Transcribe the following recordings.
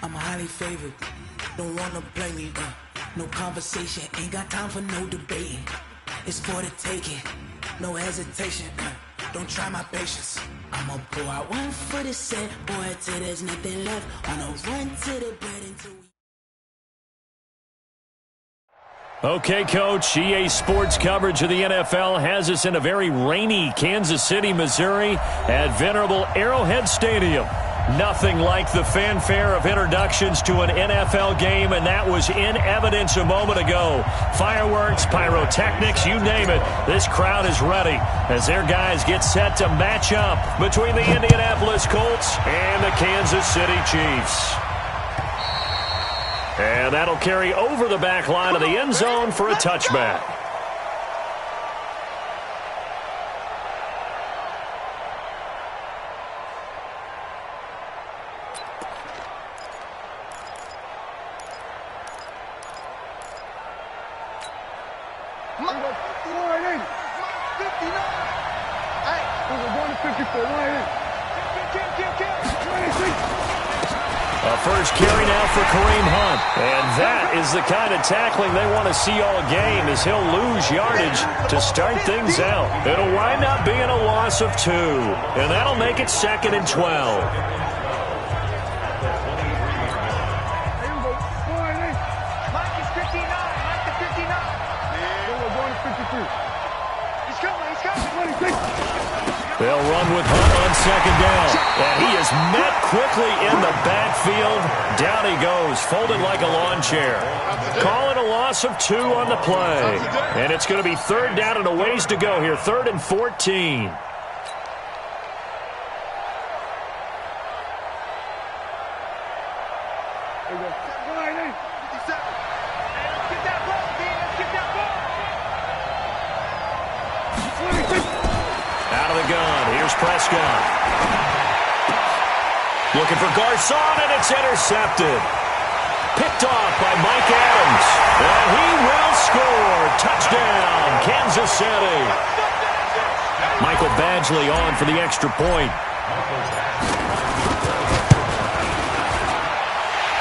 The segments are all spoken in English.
I'm highly favored. Don't wanna play me, no conversation. Ain't got time for no debating. It's for the taking, no hesitation. Don't try my patience. I'ma pour out one for the set, boy, till there's nothing left. On a run to the bed until we... Okay, Coach, EA Sports coverage of the NFL has us in a very rainy Kansas City, Missouri at venerable Arrowhead Stadium. Nothing like the fanfare of introductions to an NFL game, and that was in evidence a moment ago. Fireworks, pyrotechnics, you name it. This crowd is ready as their guys get set to match up between the Indianapolis Colts and the Kansas City Chiefs. And that'll carry over the back line of the end zone for a touchback. First carry now for Kareem Hunt. And that is the kind of tackling they want to see all game, as he'll lose yardage to start things out. It'll wind up being a loss of 2. And that'll make it 2nd and 12. They'll run with Hunt on 2nd down. And he is met quickly in the backfield. Down he goes, folded like a lawn chair. Call it a loss of 2 on the play. And it's going to be 3rd down and a ways to go here. 3rd and 14. Prescott. Looking for Garcon, and it's intercepted. Picked off by Mike Adams. And he will score. Touchdown, Kansas City. Michael Badgley on for the extra point.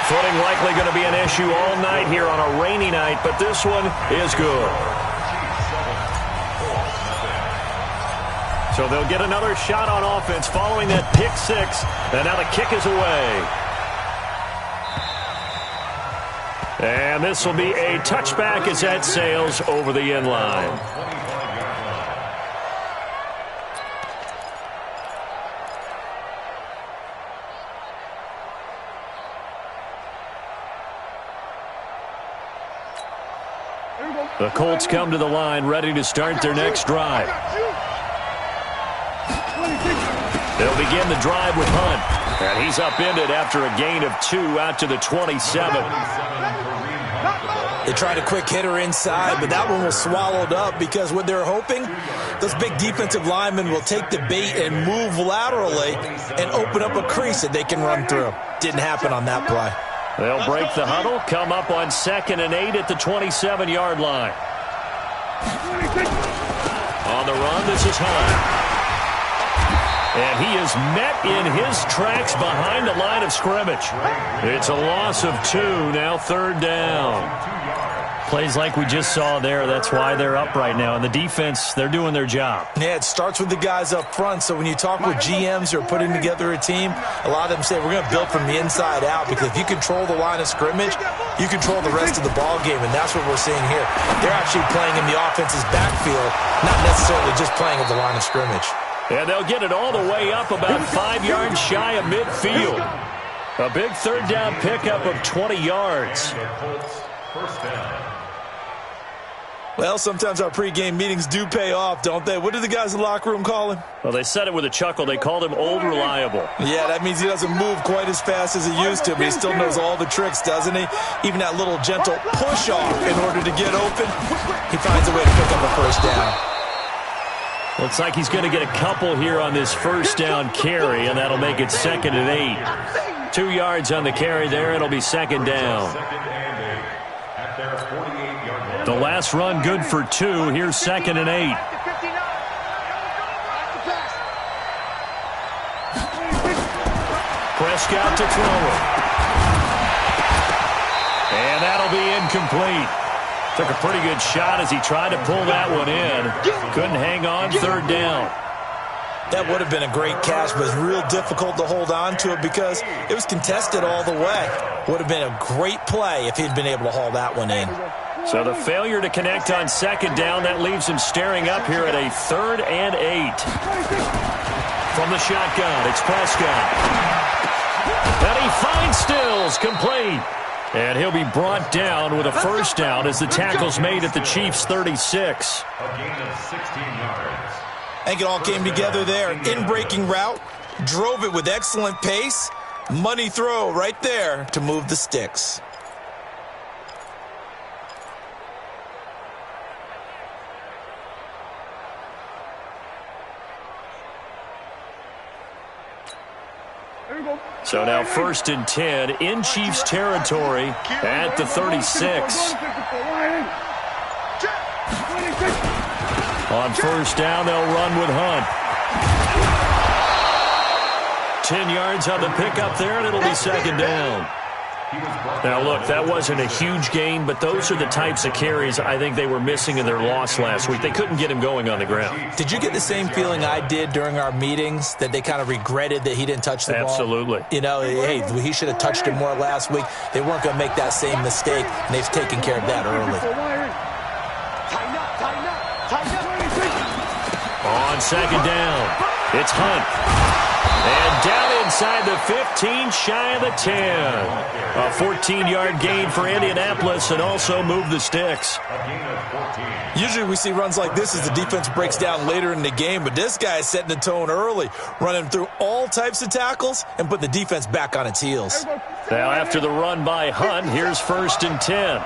Footing likely going to be an issue all night here on a rainy night, but this one is good. So they'll get another shot on offense following that pick 6. And now the kick is away. And this will be a touchback as that sails over the end line. The Colts come to the line ready to start their next drive. They'll begin the drive with Hunt. And he's upended after a gain of 2 out to the 27. They tried a quick hitter inside, but that one was swallowed up because what they're hoping, those big defensive linemen will take the bait and move laterally and open up a crease that they can run through. Didn't happen on that play. They'll break the huddle, come up on 2nd and 8 at the 27-yard line. On the run, this is Hunt. And he is met in his tracks behind the line of scrimmage. It's a loss of 2, now 3rd down. Plays like we just saw there, that's why they're up right now. And the defense, they're doing their job. Yeah, it starts with the guys up front. So when you talk with GMs who are putting together a team, a lot of them say we're going to build from the inside out, because if you control the line of scrimmage, you control the rest of the ball game, and that's what we're seeing here. They're actually playing in the offense's backfield, not necessarily just playing at the line of scrimmage. And they'll get it all the way up about 5 yards shy of midfield. A big 3rd down pickup of 20 yards. Well, sometimes our pregame meetings do pay off, don't they? What did the guys in the locker room call him? Well, they said it with a chuckle. They called him Old Reliable. Yeah, that means he doesn't move quite as fast as he used to, but he still knows all the tricks, doesn't he? Even that little gentle push-off in order to get open, he finds a way to pick up a 1st down. Looks like he's going to get a couple here on this 1st down carry, and that'll make it 2nd and 8. 2 yards on the carry there. It'll be 2nd down. The last run good for 2. Here's 2nd and 8. Prescott to throw it. incomplete. Took a pretty good shot as he tried to pull that one in. Couldn't hang on, third down. That would have been a great catch, but it's real difficult to hold on to it because it was contested all the way. Would have been a great play if he'd been able to haul that one in. So the failure to connect on second down, that leaves him staring up here at a 3rd and 8. From the shotgun, it's Prescott. And he finds Stills, complete. And he'll be brought down with a first down as the tackle's made at the Chiefs' 36. A gain of 16 yards. I think it all came together there. In-breaking route, drove it with excellent pace. Money throw right there to move the sticks. So now 1st and 10 in Chiefs territory at the 36. On first down, they'll run with Hunt. 10 yards on the pickup there, and it'll be second down. Now, look, that wasn't a huge gain, but those are the types of carries I think they were missing in their loss last week. They couldn't get him going on the ground. Did you get the same feeling I did during our meetings, that they kind of regretted that he didn't touch the ball? Absolutely. You know, hey, he should have touched it more last week. They weren't going to make that same mistake, and they've taken care of that early. On second down, it's Hunt. And down inside the 15, shy of the 10. A 14-yard gain for Indianapolis and also move the sticks. Usually we see runs like this as the defense breaks down later in the game, but this guy is setting the tone early, running through all types of tackles and putting the defense back on its heels. Now after the run by Hunt, here's 1st and 10.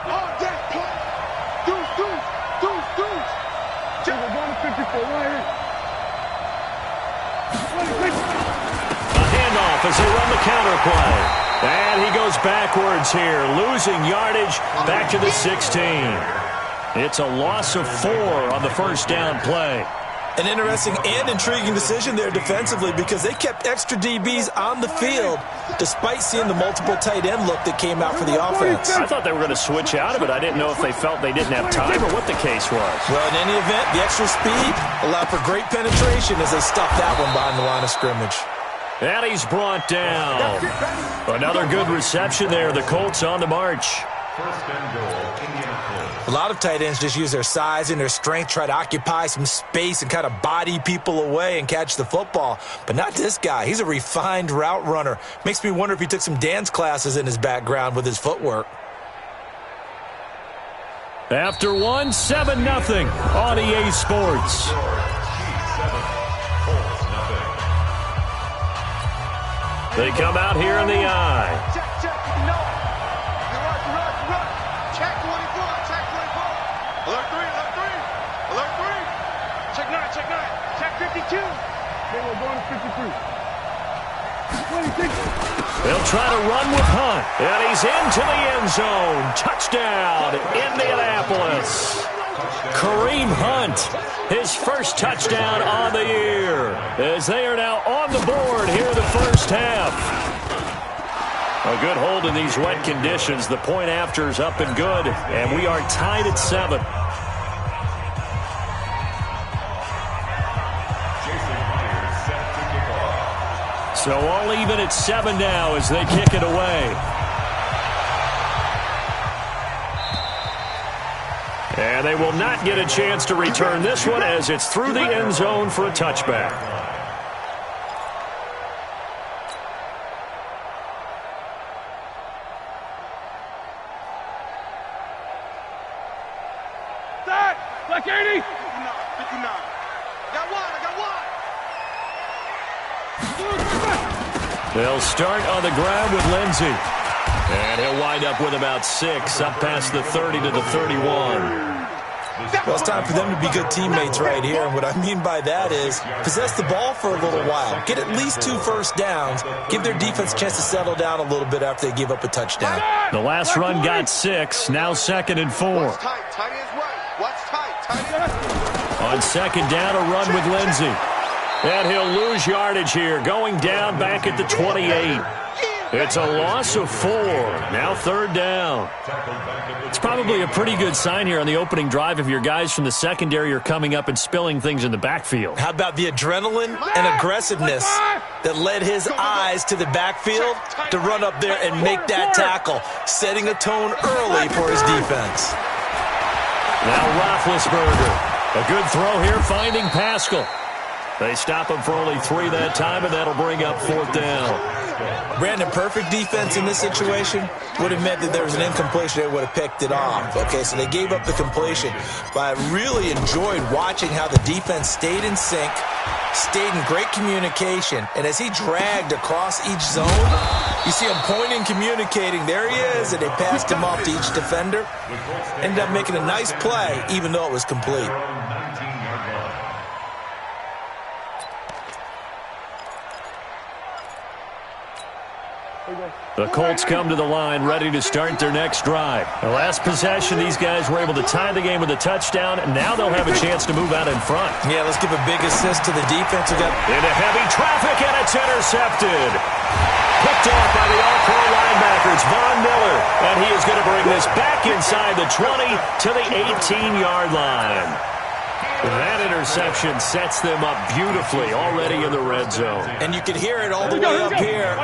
As they run the counter play. And he goes backwards here, losing yardage back to the 16. It's a loss of 4 on the first down play. An interesting and intriguing decision there defensively because they kept extra DBs on the field despite seeing the multiple tight end look that came out for the offense. I thought they were going to switch out of it. I didn't know if they felt they didn't have time or what the case was. Well, in any event, the extra speed allowed for great penetration as they stuffed that one behind the line of scrimmage. And he's brought down. Another good reception there. The Colts on the march. First and goal, Indianapolis. A lot of tight ends just use their size and their strength, try to occupy some space and kind of body people away and catch the football. But not this guy. He's a refined route runner. Makes me wonder if he took some dance classes in his background with his footwork. After 1, 7-0 on EA Sports. They come out here in the eye. Check, no. Run. Check 24, check 24. Alert 3. Check 9. Check 52. They were going to 53. 26. They'll try to run with Hunt. And he's into the end zone. Touchdown, Indianapolis. Kareem Hunt, his first touchdown on the year, as they are now on the board here in the first half. A good hold in these wet conditions. The point after is up and good, and we are tied at 7. So all even at 7 now as they kick it away. And they will not get a chance to return this one as it's through the end zone for a touchback. Black 80. 59. I got one. They'll start on the ground with Lindsey. And he'll wind up with about 6, up past the 30 to the 31. Well, it's time for them to be good teammates right here. And what I mean by that is possess the ball for a little while. Get at least 2 first downs. Give their defense a chance to settle down a little bit after they give up a touchdown. The last run got 6. Now 2nd and 4. Watch tight. Tight ends right. Watch tight. On second down, a run with Lindsey. And he'll lose yardage here, going down back at the 28. It's a loss of 4. Now 3rd down. It's probably a pretty good sign here on the opening drive if your guys from the secondary are coming up and spilling things in the backfield. How about the adrenaline and aggressiveness that led his eyes to the backfield to run up there and make that tackle, setting a tone early for his defense. Now Roethlisberger. A good throw here, finding Pascal. They stop him for only 3 that time, and that'll bring up 4th down. Brandon, perfect defense in this situation would have meant that there was an incompletion. They would have picked it off. Okay, so they gave up the completion. But I really enjoyed watching how the defense stayed in sync, stayed in great communication, and as he dragged across each zone, you see him pointing, communicating. There he is, and they passed him off to each defender. Ended up making a nice play, even though it was complete. The Colts come to the line, ready to start their next drive. The last possession, these guys were able to tie the game with a touchdown, and now they'll have a chance to move out in front. Yeah, let's give a big assist to the defense. Into heavy traffic, and it's intercepted. Picked off by the all-pro linebackers, Von Miller, and he is going to bring this back inside the 20 to the 18-yard line. That interception sets them up beautifully already in the red zone. And you can hear it all the way up here.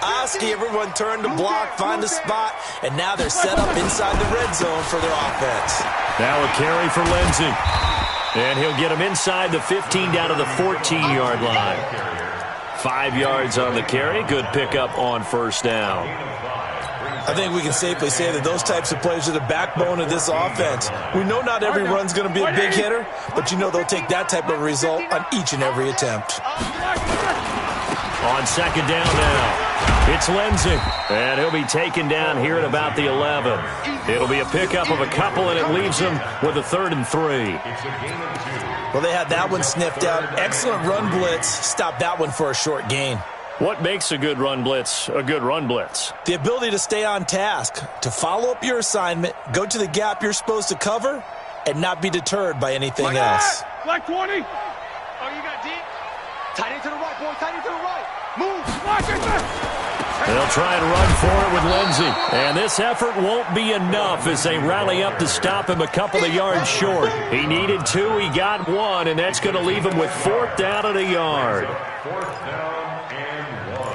Oski, everyone turned to block, find a spot, and now they're set up inside the red zone for their offense. Now a carry for Lindsey. And he'll get him inside the 15 down to the 14-yard line. 5 yards on the carry. Good pickup on 1st down. I think we can safely say that those types of plays are the backbone of this offense. We know not every run's going to be a big hitter, but you know they'll take that type of result on each and every attempt. On 2nd down now, it's Lindsey, and he'll be taken down here at about the 11. It'll be a pickup of a couple, and it leaves him with a 3rd and 3. Well, they had that one sniffed out. Excellent run blitz. Stopped that one for a short gain. What makes a good run blitz a good run blitz? The ability to stay on task, to follow up your assignment, go to the gap you're supposed to cover, and not be deterred by anything else. Black 20. Oh, you got deep. Tight into the right, boy. Tight into the right. Move. They'll try and run for it with Lindsey. And this effort won't be enough as they rally up to stop him a couple of yards short. He needed 2, he got 1, and that's going to leave him with 4th down and a yard. 4th down and 1.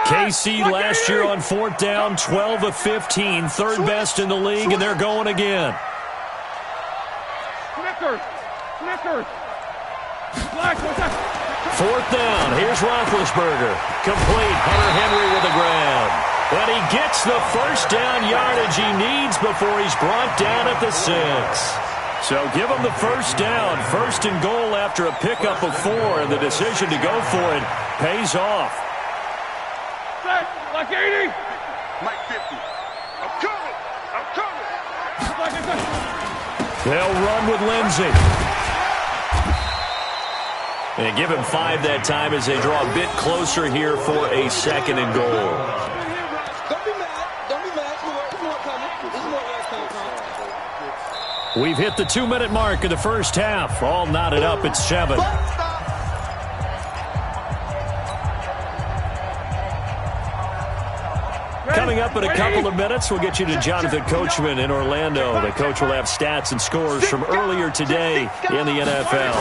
KC last year on 4th down, 12 of 15, 3rd best in the league, and they're going again. Snickers. 4th down, here's Roethlisberger. Complete, Hunter Henry with the grab. But he gets the 1st down yardage he needs before he's brought down at the 6. So give him the 1st down, 1st and goal after a pickup of 4, and the decision to go for it pays off. Like 80. Like 50. I'm coming. They'll run with Lindsey. And give him 5 that time as they draw a bit closer here for a 2nd and goal. Don't be mad. There's more coming. There's more coming. We've hit the 2-minute mark of the 1st half. All knotted up at 7. Coming up in a couple of minutes, we'll get you to Jonathan Coachman in Orlando. The coach will have stats and scores from earlier today in the NFL.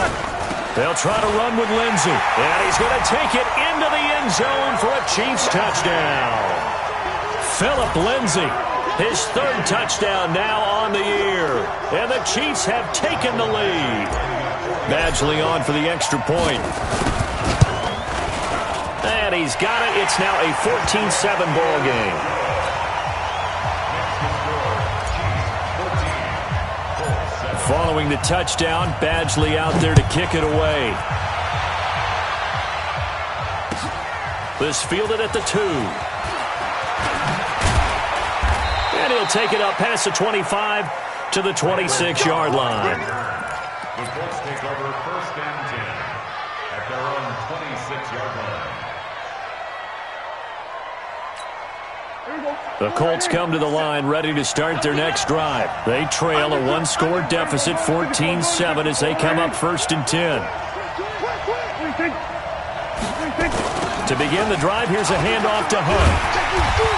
They'll try to run with Lindsey, and he's going to take it into the end zone for a Chiefs touchdown. Phillip Lindsey, his 3rd touchdown now on the year, and the Chiefs have taken the lead. Badgley on for the extra point. And he's got it. It's now a 14-7 ball game. Following the touchdown, Badgley out there to kick it away. This fielded at the 2. And he'll take it up past the 25 to the 26-yard line. The Colts take over 1st and 10 at their own 26-yard line. The Colts come to the line ready to start their next drive. They trail a one-score deficit, 14-7, as they come up 1st and 10. To begin the drive, here's a handoff to Hunt.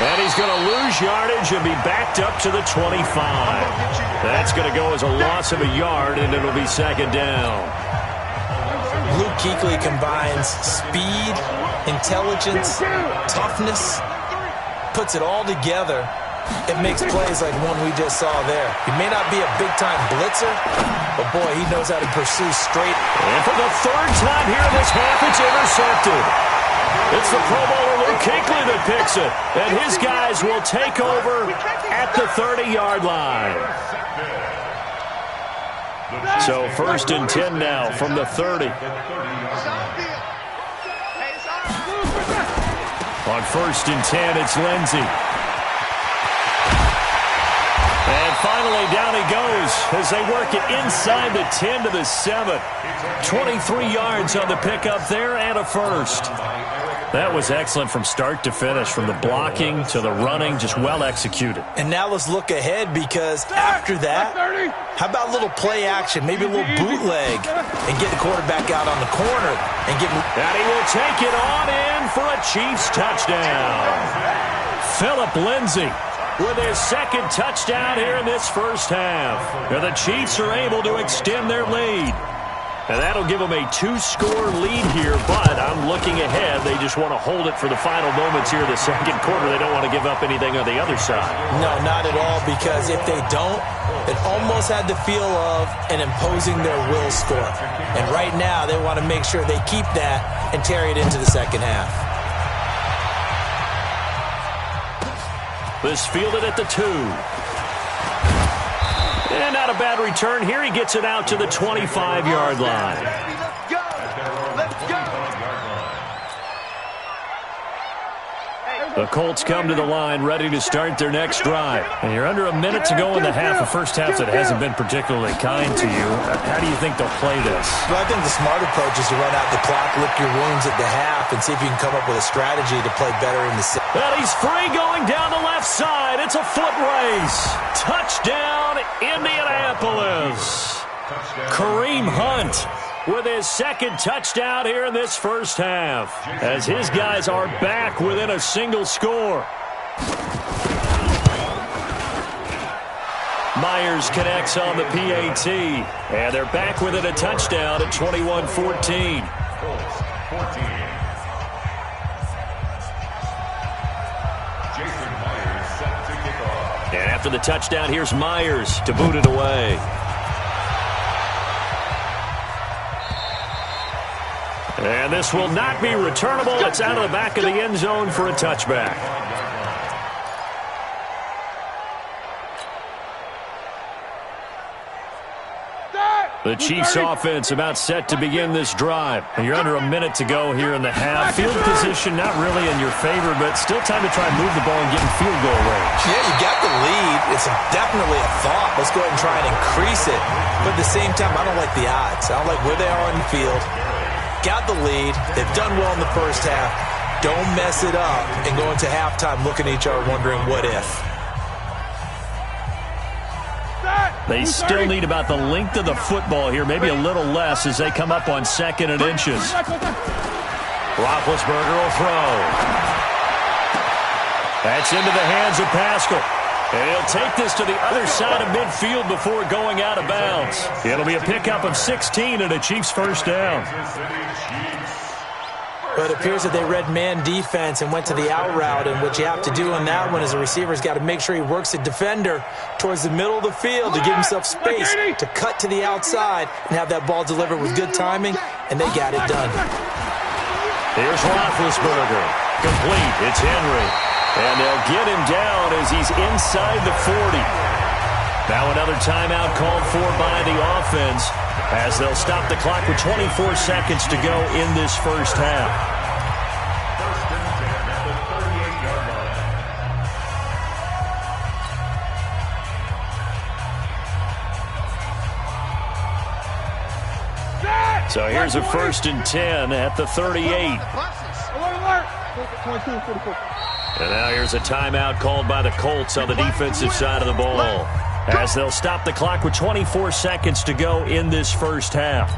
And he's going to lose yardage and be backed up to the 25. That's going to go as a loss of a yard, and it'll be 2nd down. Luke Kuechly combines speed, intelligence, toughness, puts it all together. It makes plays like one we just saw there. He may not be a big-time blitzer, but, boy, he knows how to pursue straight. And for the 3rd time here in this half, it's intercepted. It's the Pro Bowler Luke Kuechly that picks it, and his guys will take over at the 30-yard line. So 1st and 10 now from the 30. On 1st and 10, it's Lindsey. And finally, down he goes as they work it inside the 10 to the 7. 23 yards on the pickup there and a first. That was excellent from start to finish, from the blocking to the running, just well executed. And now let's look ahead, because after that, how about a little play action, maybe a little bootleg, and get the quarterback out on the corner and get. And he will take it on in for a Chiefs touchdown. Phillip Lindsay with his 2nd touchdown here in this first half. And the Chiefs are able to extend their lead. And that'll give them a 2-score lead here, but I'm looking ahead. They just want to hold it for the final moments here in the 2nd quarter. They don't want to give up anything on the other side. No, not at all, because if they don't, it almost had the feel of an imposing their will score. And right now, they want to make sure they keep that and carry it into the 2nd half. This fielded at the 2. And not a bad return here. He gets it out to the 25-yard line. Let's go. The Colts come to the line ready to start their next drive. And you're under a minute to go in the half, a first half that hasn't been particularly kind to you. How do you think they'll play this? Well, I think the smart approach is to run out the clock, lick your wounds at the half, and see if you can come up with a strategy to play better in the second. And he's free going down the left side. It's a foot race. Touchdown, Indianapolis. Kareem Hunt with his 2nd touchdown here in this first half, as his guys are back within a single score. Myers connects on the PAT, and they're back within a touchdown at 21-14. And after the touchdown, here's Myers to boot it away. And this will not be returnable. It's out of the back of the end zone for a touchback. The Chiefs offense about set to begin this drive. And you're under a minute to go here in the half. Field position not really in your favor, but still time to try and move the ball and get in field goal range. Yeah, you got the lead. It's definitely a thought. Let's go ahead and try and increase it. But at the same time, I don't like the odds. I don't like where they are on the field. Got the lead. They've done well in the first half. Don't mess it up and go into halftime looking at each other wondering what if. They still need about the length of the football here, maybe a little less as they come up on 2nd and inches. Roethlisberger will throw. That's into the hands of Pascal. And he'll take this to the other side of midfield before going out of bounds. It'll be a pickup of 16 and a Chiefs first down. But it appears that they read man defense and went to the out route, and what you have to do on that one is a receiver's got to make sure he works the defender towards the middle of the field to give himself space to cut to the outside and have that ball delivered with good timing, and they got it done. Here's Roethlisberger. Complete. It's Henry. And they'll get him down as he's inside the 40. Now another timeout called for by the offense as they'll stop the clock with 24 seconds to go in this first half. First and 10 at the 38-yard line. So here's a 1st and 10 at the 38. And now here's a timeout called by the Colts on the defensive side of the ball, as they'll stop the clock with 24 seconds to go in this first half.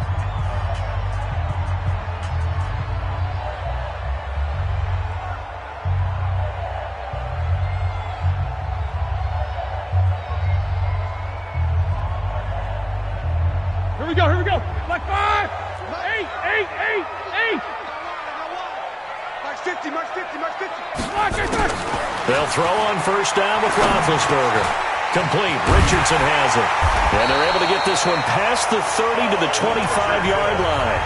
Here we go. Like 5, 8. March 50. They'll throw on first down with Roethlisberger. Complete. Richardson has it. And they're able to get this one past the 30 to the 25-yard line.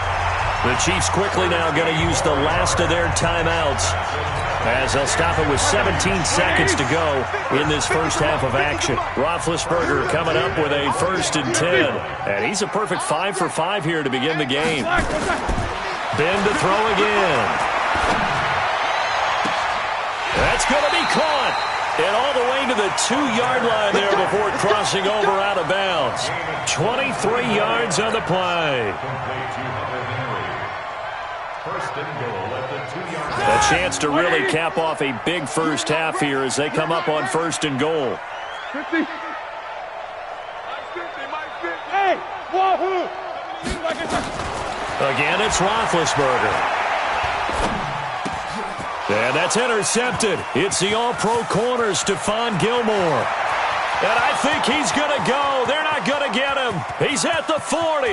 The Chiefs quickly now going to use the last of their timeouts, as they'll stop it with 17 seconds to go in this first half of action. Roethlisberger coming up with a 1st and 10. And he's a perfect 5 for 5 here to begin the game. Ben to throw again. That's going to be caught. And all the way to the 2-yard line there before crossing over out of bounds. 23 yards on the play. A chance to really cap off a big first half here as they come up on 1st and goal. 50. Hey, wahoo! Again, it's Roethlisberger. And that's intercepted. It's the all-pro corner, Stephon Gilmore. And I think he's going to go. They're not going to get him. He's at the 40.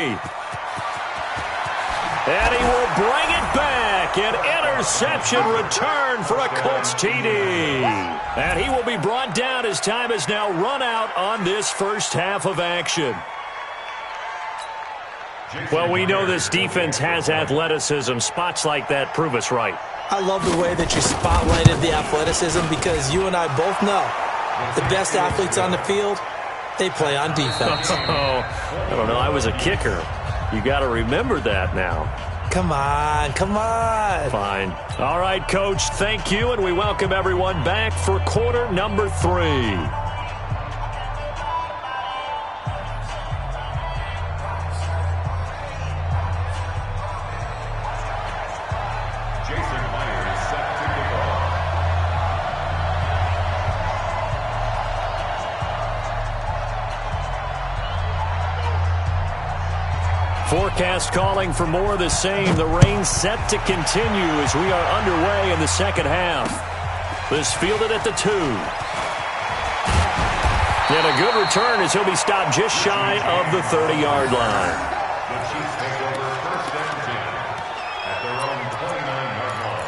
And he will bring it back. An interception return for a Colts TD. And he will be brought down as time has now run out on this first half of action. Well, we know this defense has athleticism. Spots like that prove us right. I love the way that you spotlighted the athleticism, because you and I both know the best athletes on the field, they play on defense. Oh, I don't know. I was a kicker. You got to remember that now. Come on. Fine. All right, Coach, thank you, and we welcome everyone back for quarter number 3. Forecast calling for more of the same. The rain set to continue as we are underway in the second half. This fielded at the 2. And a good return as he'll be stopped just shy of the 30-yard line. The Chiefs take over 1st and 10 at their own 29-yard line.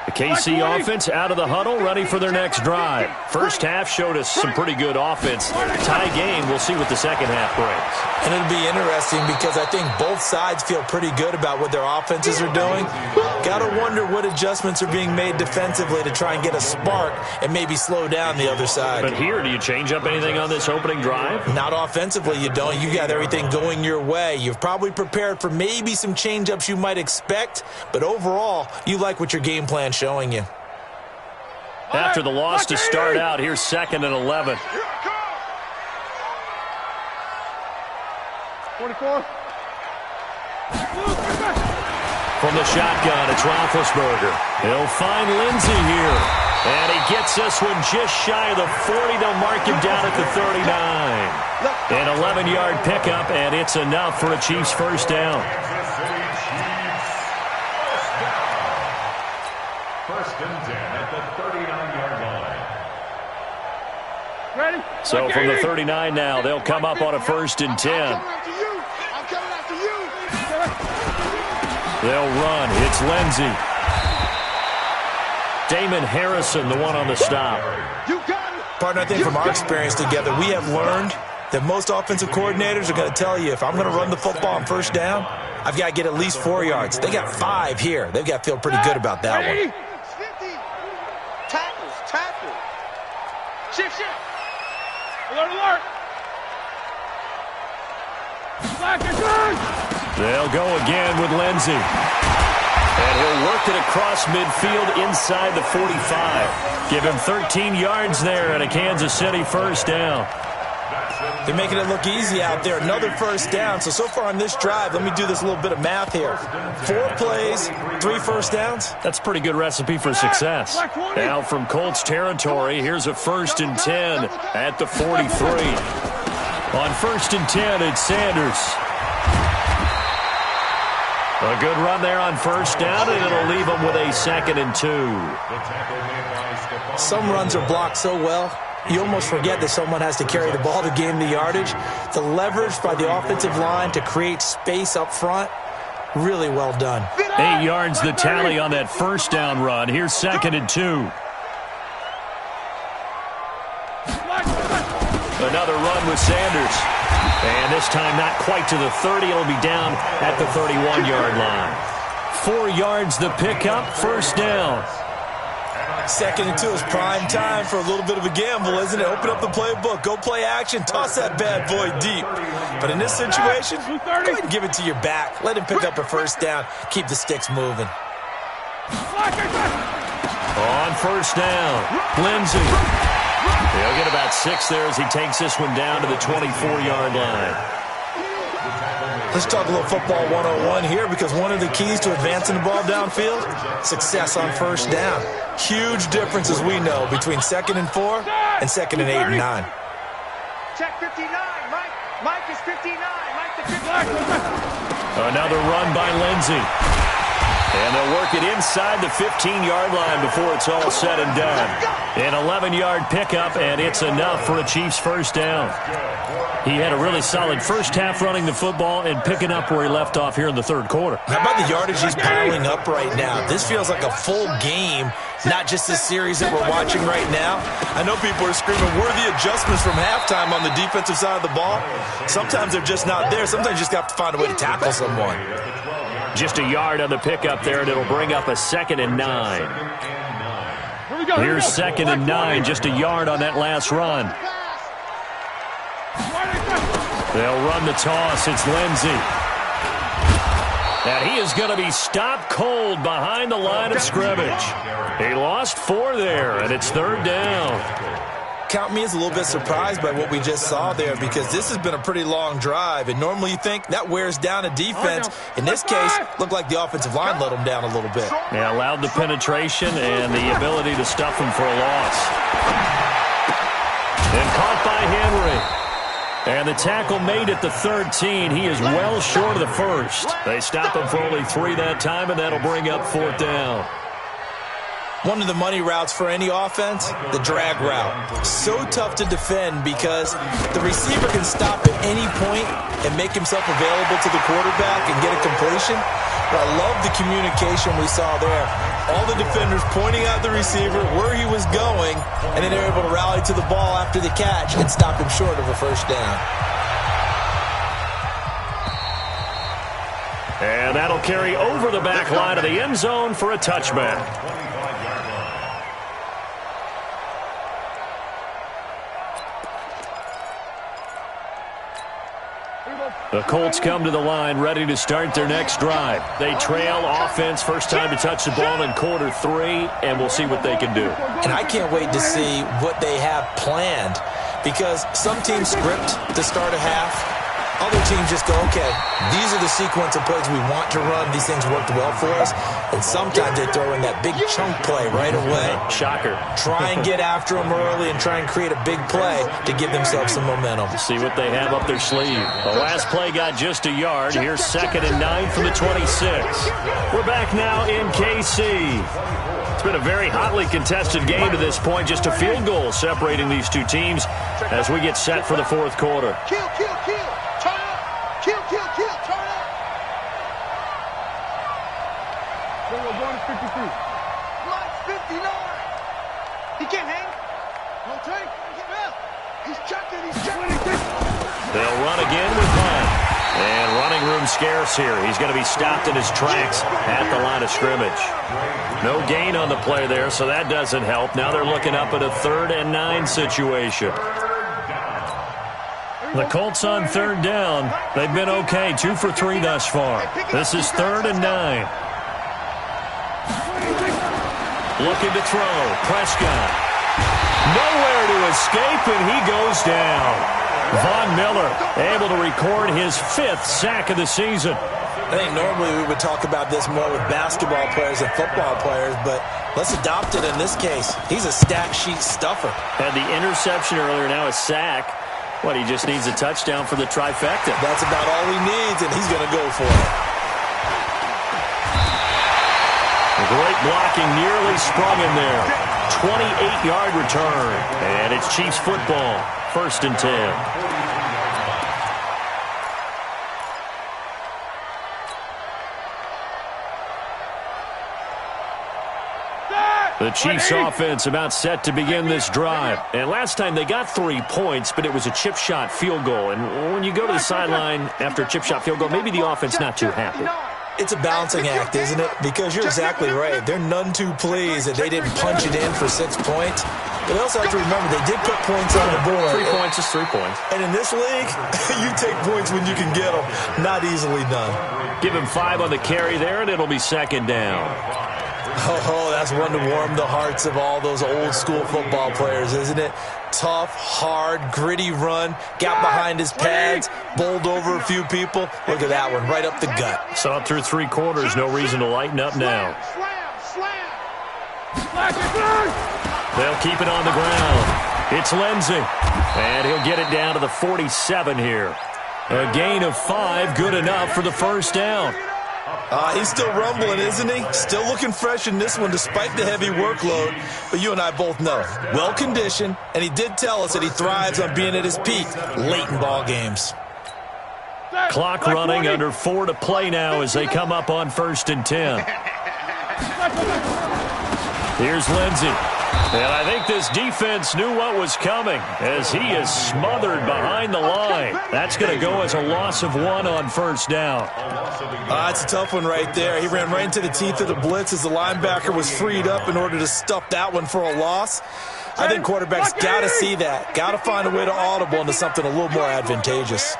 The KC offense out of the huddle, ready for their next drive. First half showed us some pretty good offense. Tie game, we'll see what the second half brings. And it'll be interesting because I think both sides feel pretty good about what their offenses are doing. Got to wonder what adjustments are being made defensively to try and get a spark and maybe slow down the other side. But here, do you change up anything on this opening drive? Not offensively, you don't. You got everything going your way. You've probably prepared for maybe some change-ups you might expect, but overall, you like what your game plan's showing you. After the loss to start out, here's 2nd and 11. 24. From the shotgun, it's Roethlisberger. He'll find Lindsey here. And he gets this one just shy of the 40. They'll mark him down at the 39. An 11-yard pickup, and it's enough for a Chiefs first down. First and 10 at the 39-yard line. Ready? So from the 39 now, they'll come up on a 1st and 10. I'm coming after you. They'll run. It's Lindsey. Damon Harrison, the one on the stop. You got it. Partner, I think from our experience together, we have learned that most offensive coordinators are going to tell you, if I'm going to run the football on first down, I've got to get at least 4 yards. They got 5 here. They've got to feel pretty good about that one. 50. Tackle. Shift. Alert. Black and good. They'll go again with Lindsey. And he'll work it across midfield inside the 45. Give him 13 yards there and a Kansas City first down. They're making it look easy out there. Another first down. So far on this drive, let me do this little bit of math here. 4 plays, 3 first downs. That's a pretty good recipe for success. Now from Colts territory, here's a 1st and 10 at the 43. On 1st and 10, it's Sanders. A good run there on first down, and it'll leave them with a 2nd and 2. Some runs are blocked so well, you almost forget that someone has to carry the ball to gain the yardage. The leverage by the offensive line to create space up front, really well done. 8 yards the tally on that first down run. Here's 2nd and 2. Another run with Sanders. And this time not quite to the 30. It'll be down at the 31-yard line. 4 yards the pickup, first down. 2nd and 2 is prime time for a little bit of a gamble, isn't it? Open up the playbook, go play action, toss that bad boy deep. But in this situation, go ahead and give it to your back. Let him pick up a first down, keep the sticks moving. On first down, Lindsey. He'll get about 6 there as he takes this one down to the 24-yard line. Let's talk a little football 101 here, because one of the keys to advancing the ball downfield, success on first down. Huge difference, as we know, between 2nd and 4 and 2nd and 8 and 9. Check 59, Mike. Mike is 59. Mike the 59. Another run by Lindsey. And they'll work it inside the 15-yard line before it's all said and done. An 11-yard pickup, and it's enough for a Chiefs first down. He had a really solid first half running the football and picking up where he left off here in the 3rd quarter. How about the yardage he's piling up right now? This feels like a full game, not just this series that we're watching right now. I know people are screaming, worthy adjustments from halftime on the defensive side of the ball. Sometimes they're just not there. Sometimes you just have to find a way to tackle someone. Just a yard on the pickup there, and it'll bring up a 2nd and 9. Here's 2nd and 9, just a yard on that last run. They'll run the toss. It's Lindsey. And he is going to be stopped cold behind the line of scrimmage. He lost 4 there, and it's 3rd down. Count me as a little bit surprised by what we just saw there, because this has been a pretty long drive, and normally you think that wears down a defense. In this case, looked like the offensive line let them down a little bit. Yeah, allowed the penetration and the ability to stuff them for a loss. And caught by Henry. And the tackle made at the 13. He is well short of the first. They stop him for only 3 that time, and that'll bring up 4th down. One of the money routes for any offense, the drag route. So tough to defend because the receiver can stop at any point and make himself available to the quarterback and get a completion. But I love the communication we saw there. All the defenders pointing out the receiver, where he was going, and then they were able to rally to the ball after the catch and stop him short of a first down. And that'll carry over the back line of the end zone for a touchback. The Colts come to the line ready to start their next drive. They trail offense, first time to touch the ball in quarter 3, and we'll see what they can do. And I can't wait to see what they have planned, because some teams script to start a half. Other teams just go, okay, these are the sequence of plays we want to run. These things worked well for us. And sometimes they throw in that big chunk play right away. Shocker. Try and get after them early and try and create a big play to give themselves some momentum. See what they have up their sleeve. The last play got just a yard. Here's 2nd and 9 from the 26. We're back now in KC. It's been a very hotly contested game to this point. Just a field goal separating these two teams as we get set for the 4th quarter. Kill, kill, kill. Turn up. Kill, kill, kill. Turn up. We're going to 53. Mike's 59. He can't hang. Don't take. He's checking. He's checking. They'll run again with Hunt. And running room scarce here. He's going to be stopped in his tracks at the line of scrimmage. No gain on the play there, so that doesn't help. Now they're looking up at a 3rd and 9 situation. The Colts on 3rd down. They've been okay, 2 for 3 thus far. This is 3rd and 9. Looking to throw. Prescott. Nowhere to escape, and he goes down. Von Miller able to record his 5th sack of the season. I think normally we would talk about this more with basketball players and football players, but let's adopt it in this case. He's a stat sheet stuffer. Had the interception earlier, now a sack. What, he just needs a touchdown for the trifecta. That's about all he needs, and he's going to go for it. Great blocking, nearly sprung in there. 28-yard return, and it's Chiefs football. 1st and 10. The Chiefs offense about set to begin this drive. And last time they got 3 points, but it was a chip shot field goal. And when you go to the sideline after a chip shot field goal, maybe the offense not too happy. It's a balancing act, isn't it? Because you're exactly right. They're none too pleased that they didn't punch it in for 6 points. But they also have to remember they did put points on the board. 3 points is 3 points. And in this league, you take points when you can get them. Not easily done. Give him 5 on the carry there, and it'll be 2nd down. Oh, that's one to warm the hearts of all those old-school football players, isn't it? Tough, hard, gritty run, got behind his pads, bowled over a few people. Look at that one, right up the gut. Saw it through 3 quarters, no reason to lighten up now. They'll keep it on the ground. It's Lindsey, and he'll get it down to the 47 here. A gain of 5, good enough for the 1st down. He's still rumbling, isn't he? Still looking fresh in this one despite the heavy workload. But you and I both know, well-conditioned, and he did tell us that he thrives on being at his peak late in ball games. Clock running, under 4 to play now as they come up on 1st and 10. Here's Lindsey. And I think this defense knew what was coming as he is smothered behind the line. That's going to go as a loss of 1 on 1st down. It's a tough one right there. He ran right into the teeth of the blitz as the linebacker was freed up in order to stuff that one for a loss. I think quarterbacks got to see that. Got to find a way to audible into something a little more advantageous.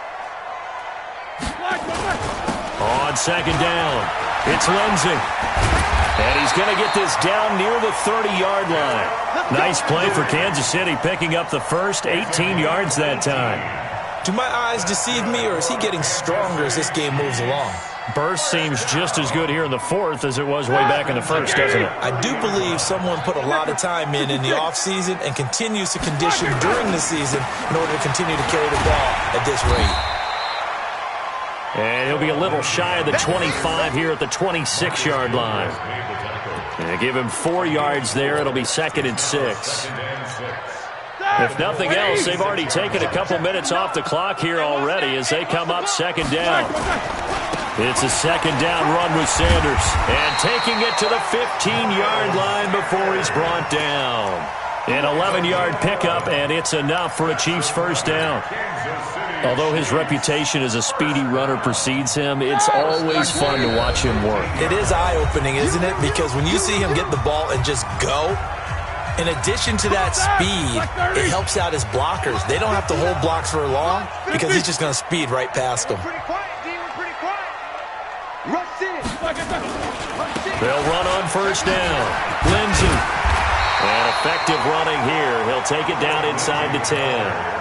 On 2nd down, it's Lindsey. And he's going to get this down near the 30-yard line. Nice play for Kansas City, picking up the first 18 yards that time. Do my eyes deceive me, or is he getting stronger as this game moves along? Burst seems just as good here in the 4th as it was way back in the 1st, doesn't it? I do believe someone put a lot of time in the offseason and continues to condition during the season in order to continue to carry the ball at this rate. And he'll be a little shy of the 25 here at the 26-yard line. And give him 4 yards there. It'll be 2nd and 6. If nothing else, they've already taken a couple minutes off the clock here already as they come up 2nd down. It's a 2nd down run with Sanders. And taking it to the 15-yard line before he's brought down. An 11-yard pickup, and it's enough for a Chiefs 1st down. Although his reputation as a speedy runner precedes him, it's always fun to watch him work. It is eye-opening, isn't it? Because when you see him get the ball and just go, in addition to that speed, it helps out his blockers. They don't have to hold blocks for long because he's just going to speed right past them. They'll run on 1st down. Lindsey. And effective running here. He'll take it down inside the 10.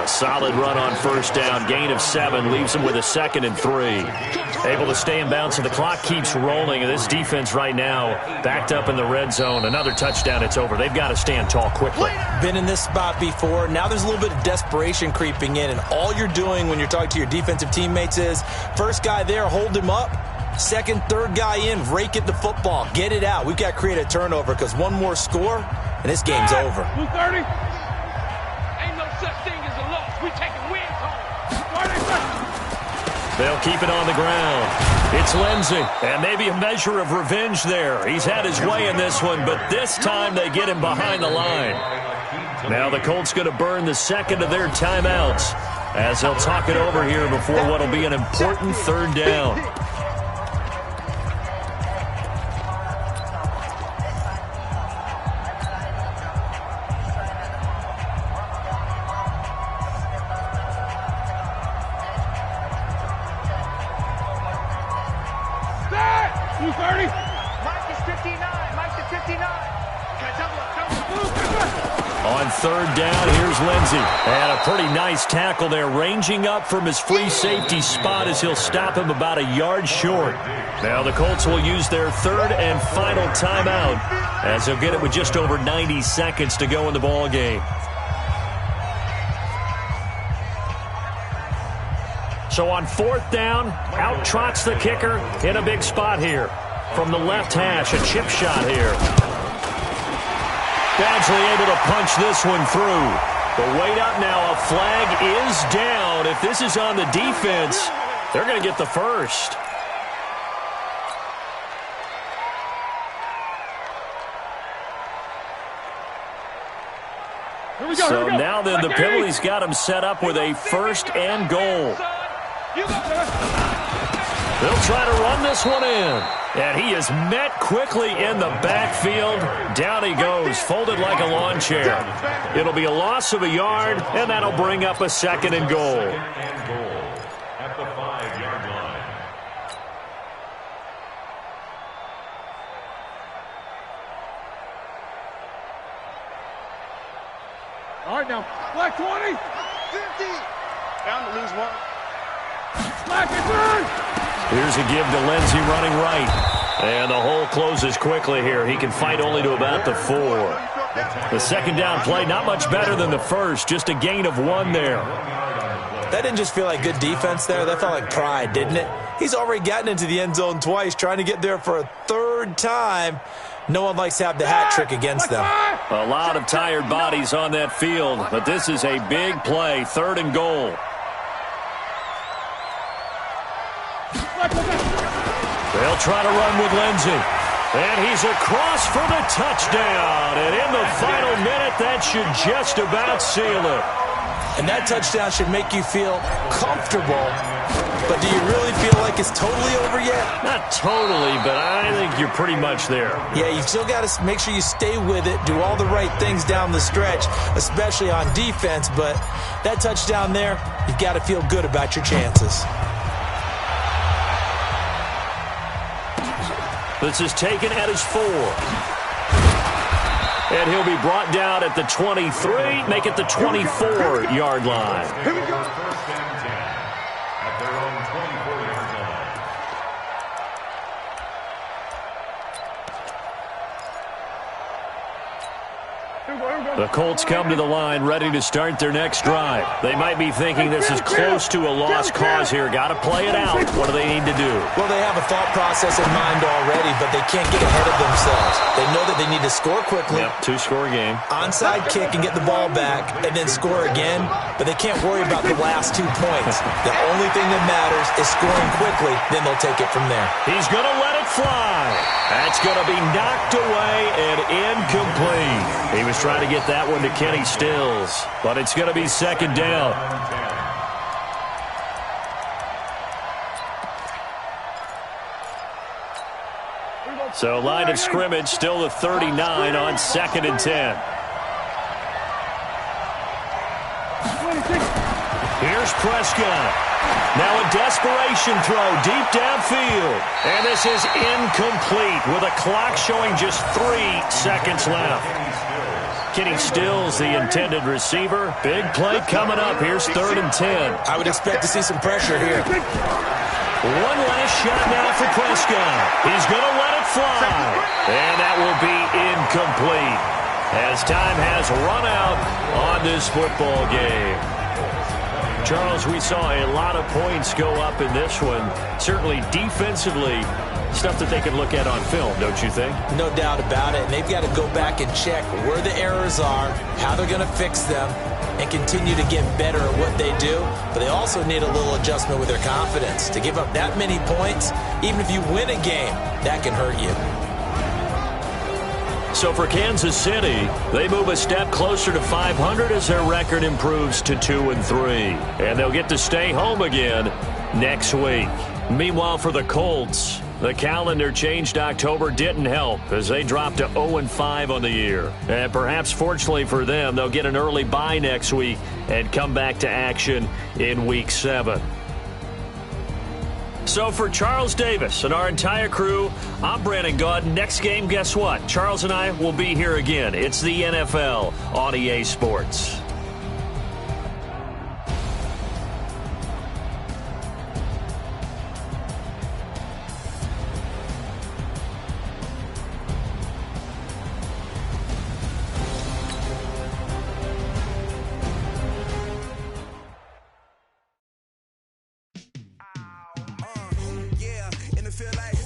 A solid run on 1st down. Gain of 7 leaves him with a 2nd and 3. Able to stay in bounds, so the clock keeps rolling. And this defense right now backed up in the red zone. Another touchdown, it's over. They've got to stand tall quickly. Been in this spot before. Now there's a little bit of desperation creeping in. And all you're doing when you're talking to your defensive teammates is, first guy there, hold him up. 2nd, 3rd guy in, rake at the football. Get it out. We've got to create a turnover because one more score, and this game's over. 230. Ain't no such thing as a loss. We taking wins home. 30. They'll keep it on the ground. It's Lindsey, and maybe a measure of revenge there. He's had his way in this one, but this time they get him behind the line. Now the Colts going to burn the 2nd of their timeouts as they'll talk it over here before what will be an important 3rd down. Mike is 59. Mike is 59. On third down, here's Lindsey. And a pretty nice tackle there, ranging up from his free safety spot as he'll stop him about a yard short. Now the Colts will use their third and final timeout as they'll get it with just over 90 seconds to go in the ball game. So on fourth down, out trots the kicker in a big spot here. From the left hash, a chip shot here. Badgley able to punch this one through. But wait up now, a flag is down. If this is on the defense, they're going to get the first. So now then, the penalty's got him set up with a first and goal. They'll try to run this one in. And he is met quickly in the backfield. Down he goes, folded like a lawn chair. It'll be a loss of a yard, and that'll bring up a second and goal. At the 5-yard line. All right, now. Black 20. 50. Down to lose one. Black it through. Here's a give to Lindsey running right. And the hole closes quickly here. He can fight only to about the 4. The second down play, not much better than the first. Just a gain of 1 there. That didn't just feel like good defense there. That felt like pride, didn't it? He's already gotten into the end zone twice, trying to get there for a third time. No one likes to have the hat trick against them. A lot of tired bodies on that field, but this is a big play, third and goal. They'll try to run with Lindsey. And he's across for the touchdown. And in the final minute, that should just about seal it. And that touchdown should make you feel comfortable. But do you really feel like it's totally over yet? Not totally, but I think you're pretty much there. Yeah, you've still got to make sure you stay with it, do all the right things down the stretch, especially on defense. But that touchdown there, you've got to feel good about your chances. This is taken at his 4. And he'll be brought down at the 23, make it the 24-yard line. Here we go. First and 10 at their own 24-yard line. The Colts come to the line ready to start their next drive. They might be thinking this is close to a lost cause here. Got to play it out. What do they need to do? Well, they have a thought process in mind already, but they can't get ahead of themselves. They know that they need to score quickly. Yep, 2-score game. Onside kick and get the ball back and then score again, but they can't worry about the last 2 points. The only thing that matters is scoring quickly, then they'll take it from there. He's going to let it fly. That's going to be knocked away and incomplete. He was trying to get that one to Kenny Stills, but it's going to be second down. So line of scrimmage still the 39 on second and 10. Here's Prescott. Now a desperation throw deep downfield. And this is incomplete with a clock showing just 3 seconds left. Kenny Stills, the intended receiver. Big play coming up. Here's third and 10. I would expect to see some pressure here. One last shot now for Prescott. He's going to let it fly. And that will be incomplete as time has run out on this football game. Charles, we saw a lot of points go up in this one. Certainly defensively, stuff that they can look at on film, don't you think? No doubt about it. And they've got to go back and check where the errors are, how they're going to fix them, and continue to get better at what they do. But they also need a little adjustment with their confidence. To give up that many points, even if you win a game, that can hurt you. So for Kansas City, they move a step closer to 500 as their record improves to 2-3. And they'll get to stay home again next week. Meanwhile, for the Colts, the calendar changed October didn't help as they dropped to 0-5 on the year. And perhaps fortunately for them, they'll get an early bye next week and come back to action in Week 7. So for Charles Davis and our entire crew, I'm Brandon Gaud. Next game, guess what? Charles and I will be here again. It's the NFL on EA Sports. Feel like